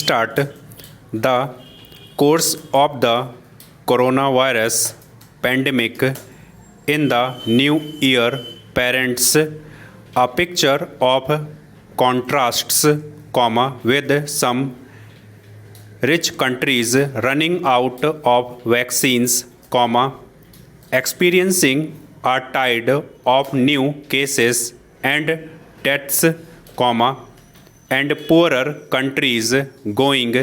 start the course of the coronavirus pandemic in the new year parents a picture of contrasts, with some rich countries running out of vaccines, experiencing a tide of new cases and deaths, and poorer countries going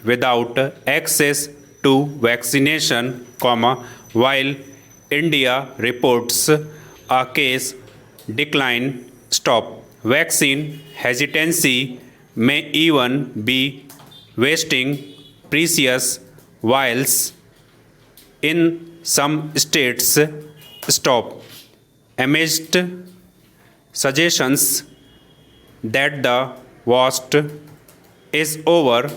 without access to vaccination, while India reports a case decline. Vaccine hesitancy may even be wasting precious whiles in some states. Amidst suggestions that the worst is over,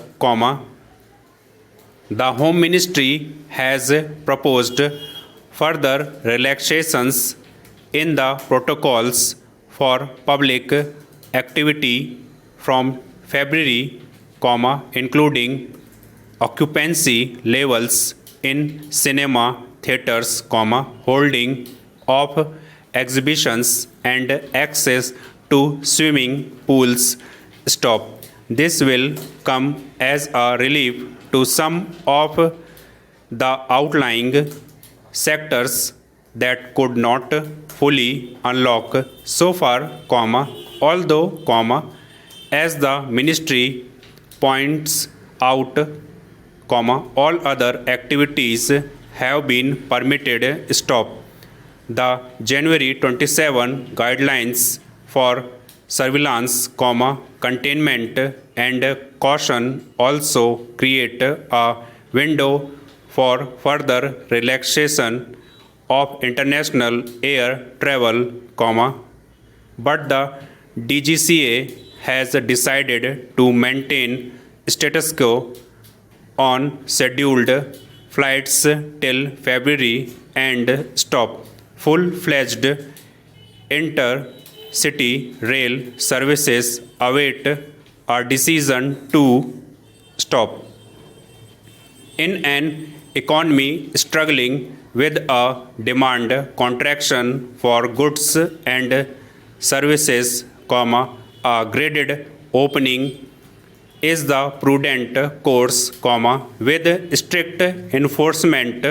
the Home Ministry has proposed further relaxations in the protocols for public activity from February, including occupancy levels in cinema theaters, holding of exhibitions and access to swimming pools. This will come as a relief to some of the outlying sectors that could not fully unlock so far, although, as the ministry points out, all other activities have been permitted. The January 27 guidelines for surveillance, containment and caution also create a window for further relaxation of international air travel, but the DGCA has decided to maintain status quo on scheduled flights till February and stop full-fledged intercity rail services await a decision to stop. In an economy struggling with a demand contraction for goods and services, a graded opening is the prudent course, with strict enforcement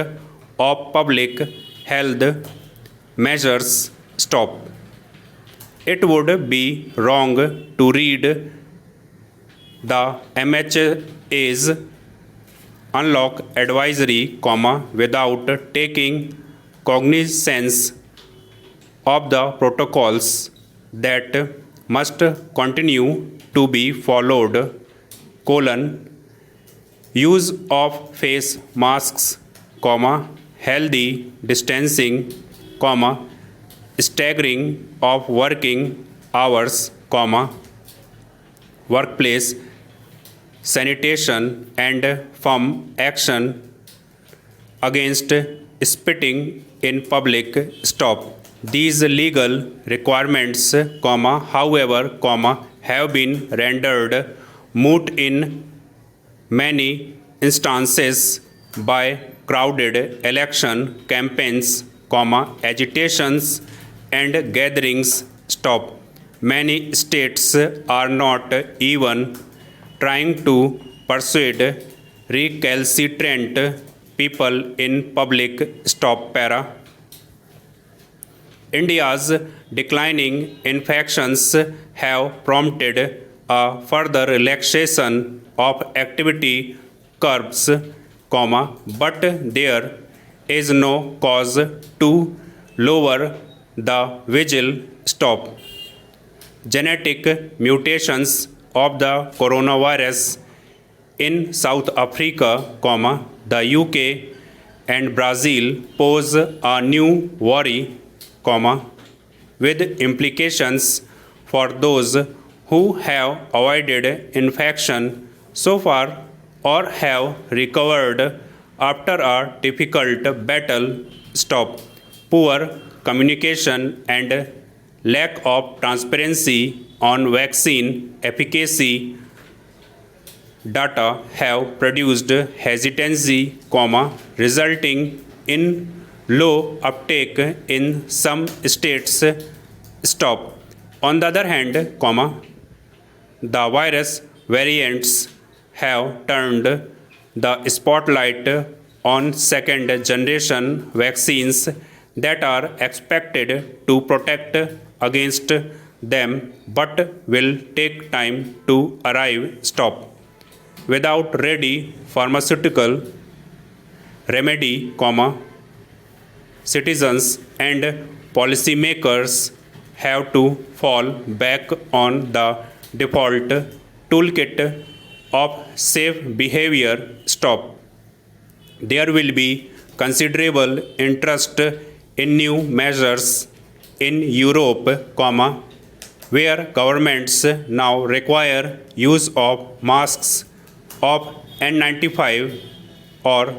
of public health measures. It would be wrong to read the MHA's unlock advisory, without taking cognizance of the protocols that must continue to be followed, use of face masks, healthy distancing, staggering of working hours, workplace sanitation and firm action against spitting in public. These legal requirements, however, have been rendered moot in many instances by crowded election campaigns, agitations and gatherings. Many states are not even trying to persuade recalcitrant people in public. India's declining infections have prompted a further relaxation of activity curbs, but there is no cause to lower the vigil. Genetic mutations of the coronavirus in South Africa, the UK and Brazil pose a new worry, with implications for those who have avoided infection so far or have recovered after a difficult battle. Poor communication and lack of transparency on vaccine efficacy data have produced hesitancy, resulting in low uptake in some states. Stop. On the other hand, the virus variants have turned the spotlight on second generation vaccines that are expected to protect against them but will take time to arrive. Stop. Without ready pharmaceutical remedy, citizens and policymakers have to fall back on the default toolkit of safe behavior. Stop. There will be considerable interest in new measures in Europe, where governments now require use of masks of N95 or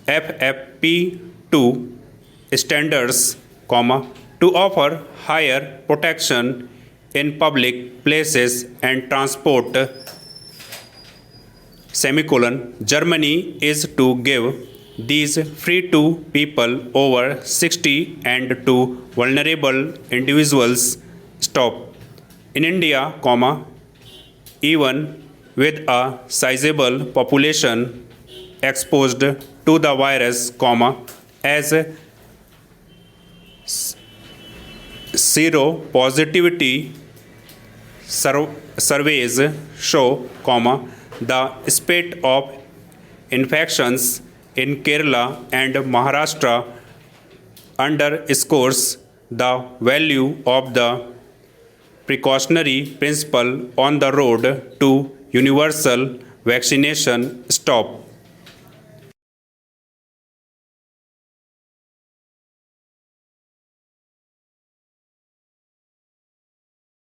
FFP2 standards, to offer higher protection in public places and transport. Germany is to give these free to people over 60 and to vulnerable individuals. Stop. In India, even with a sizable population exposed to the virus, as seropositivity surveys show, the spate of infections in Kerala and Maharashtra underscores the value of the precautionary principle on the road to universal vaccination. Stop.